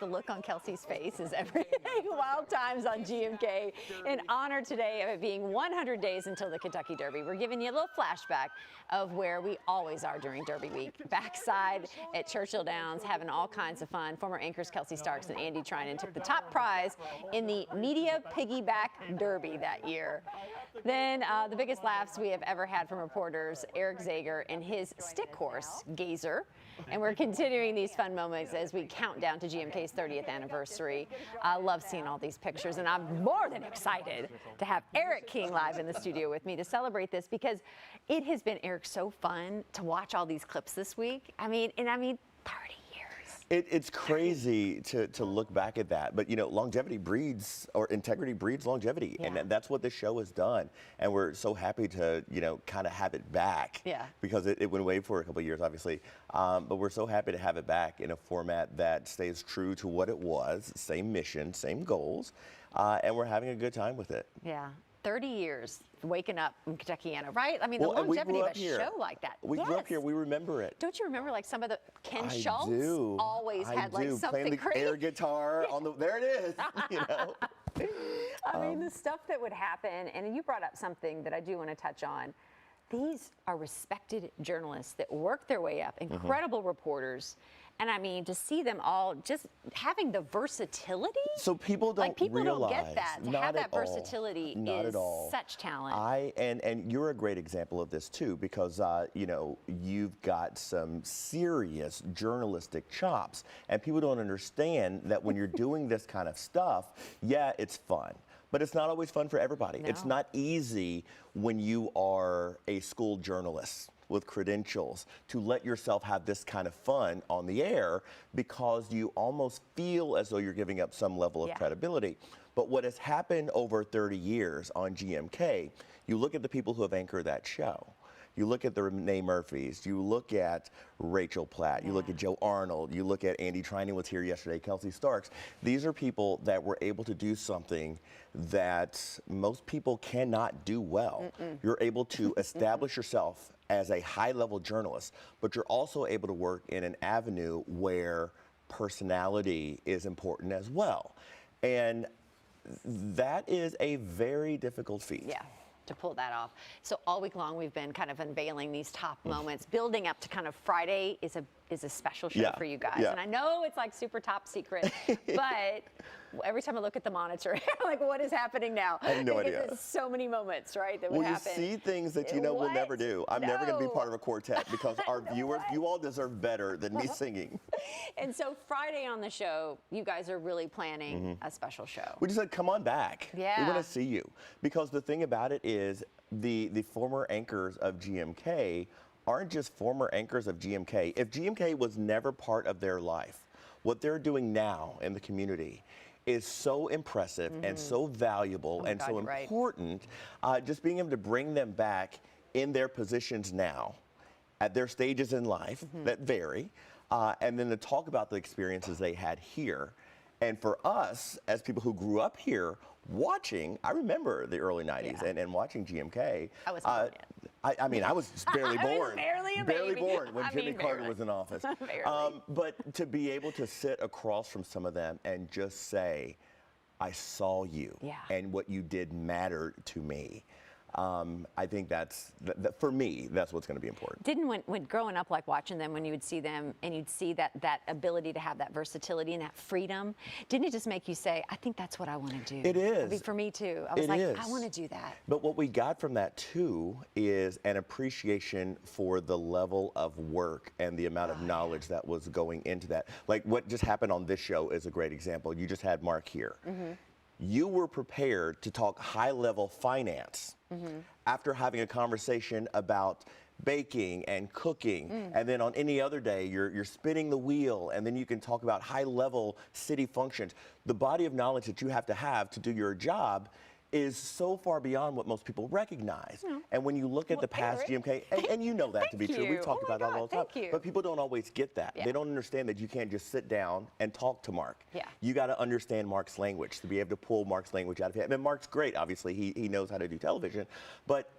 the look on Kelsey's face is everything. Wild times on GMK in honor today of it being 100 days until the Kentucky Derby. We're giving you a little flashback of where we always are during Derby week. Backside at Churchill Downs, having all kinds of fun. Former anchors Kelsey Starks and Andy Trinan took the top prize in the Media Piggyback Derby that year. Then the biggest laughs we have ever had from reporters, Eric Zager and his stick horse, Gazer. And we're continuing these fun moments as we count down to GMK's 30th anniversary. I love seeing all these pictures, and I'm more than excited to have Eric King live in the studio with me to celebrate this, because it has been, Eric, so fun to watch all these clips this week. I mean, 30 years. It's crazy to look back at that, but you know, longevity breeds, or integrity breeds longevity, Yeah. and that's what this show has done. And we're so happy to, you know, kind of have it back. Yeah. Because it went away for a couple of years, obviously, but we're so happy to have it back in a format that stays true to what it was, same mission, same goals, and we're having a good time with it. Yeah. 30 years waking up in Kentuckiana, right? I mean, the Well, and we longevity grew of up a here. show like that. We Yes. grew up here. We remember it. Don't you remember, like, some of the Ken I Schultz do. always had like something Playing the crazy. air guitar on the. There it is. You know. I mean, the stuff that would happen, and you brought up something that I do want to touch on. These are respected journalists that work their way up, incredible reporters. And I mean, to see them all just having the versatility. So people don't like, people realize, don't get that. To not have that at all. versatility Not is at all. such talent. And you're a great example of this too, because you know, you've got some serious journalistic chops, and people don't understand that when you're doing this kind of stuff, yeah, it's fun. But it's not always fun for everybody. No. It's not easy when you are a school journalist with credentials to let yourself have this kind of fun on the air, because you almost feel as though you're giving up some level of credibility. But what has happened over 30 years on GMK, you look at the people who have anchored that show. You look at the Renee Murphys, you look at Rachel Platt, you look at Joe Arnold, you look at Andy Trinan was here yesterday, Kelsey Starks. These are people that were able to do something that most people cannot do well. You're able to establish yourself as a high-level journalist, but you're also able to work in an avenue where personality is important as well. And that is a very difficult feat. Yeah, to pull that off. So all week long we've been kind of unveiling these top moments, building up to kind of Friday is a special show for you guys. Yeah. And I know it's like super top secret, but every time I look at the monitor, I'm like, what is happening now? I have no Because idea. there's so many moments, right, that would Well, happen. you see things that you know we'll never do. I'm never going to be part of a quartet, because our viewers, you all deserve better than me singing. And so Friday on the show, you guys are really planning a special show. We just said, come on back. Yeah. We want to see you. Because the thing about it is, the former anchors of GMK aren't just former anchors of GMK. If GMK was never part of their life, what they're doing now in the community is so impressive and so valuable and so important. Just being able to bring them back in their positions now, at their stages in life that vary, and then to talk about the experiences they had here. And for us, as people who grew up here, watching, I remember the early 90s and watching GMK. I was born yet. I mean, I was barely born. I was barely a baby. Born when I Jimmy mean, Carter barely. was in office. Barely. But to be able to sit across from some of them and just say, I saw you, and what you did mattered to me. I think that's, for me, that's what's going to be important. Didn't when growing up, like watching them, when you would see them and you'd see that ability to have that versatility and that freedom, didn't it just make you say, I think that's what I want to do? It is. I mean, for me too. I was like, I want to do that. But what we got from that too is an appreciation for the level of work and the amount of knowledge that was going into that. Like what just happened on this show is a great example. You just had Mark here. You were prepared to talk high-level finance after having a conversation about baking and cooking, and then on any other day you're spinning the wheel, and then you can talk about high-level city functions. The body of knowledge that you have to do your job is so far beyond what most people recognize. And when you look at the past GMK, and you know that to be true, we've talked about that all the time, but people don't always get that. They don't understand that you can't just sit down and talk to Mark. You got to understand Mark's language to be able to pull Mark's language out of him. And Mark's great, obviously, he knows how to do television, but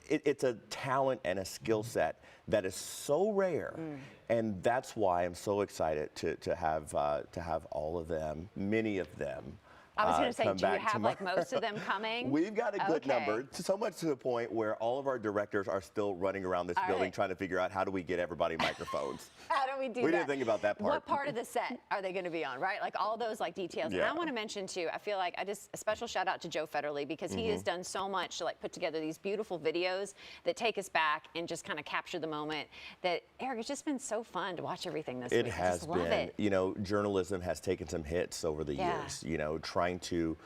it's a talent and a skill set that is so rare, and that's why I'm so excited to have all of them, many of them. I was going to say, come do you back have tomorrow. like most of them coming? We've got a good Okay. number, so much to the point where all of our directors are still running around this All building right. trying to figure out how do we get everybody microphones. How do we do that? We didn't think about that part. What part of the set are they going to be on, right? Like all those like details. Yeah. And I want to mention too, I feel like a special shout out to Joe Federley, because he has done so much to like put together these beautiful videos that take us back and just kind of capture the moment. That, Eric, it's just been so fun to watch everything this week. It I has just love been. it. You know, journalism has taken some hits over the Yeah. years. You know, trying to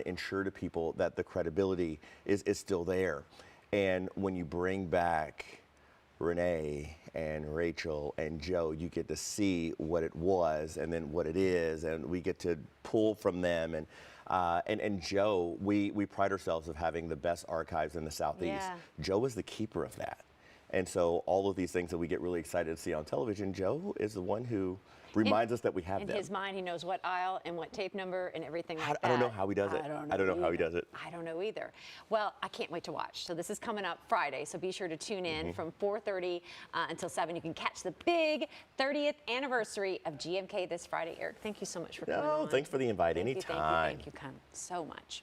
ensure to people that the credibility is still there. And when you bring back Renee and Rachel and Joe, you get to see what it was and then what it is, and we get to pull from them. And Joe, we pride ourselves of having the best archives in the Southeast. Yeah. Joe is the keeper of that. And so all of these things that we get really excited to see on television, Joe is the one who reminds us that we have In them. his mind, he knows what aisle and what tape number and everything like that. I don't know how he does it. I don't know how he does it. I don't know either. Well, I can't wait to watch. So this is coming up Friday, so be sure to tune in from 4:30 until 7. You can catch the big 30th anniversary of GMK this Friday. Eric, thank you so much for coming on. Thanks for the invite. Thank you, Anytime. thank you so much.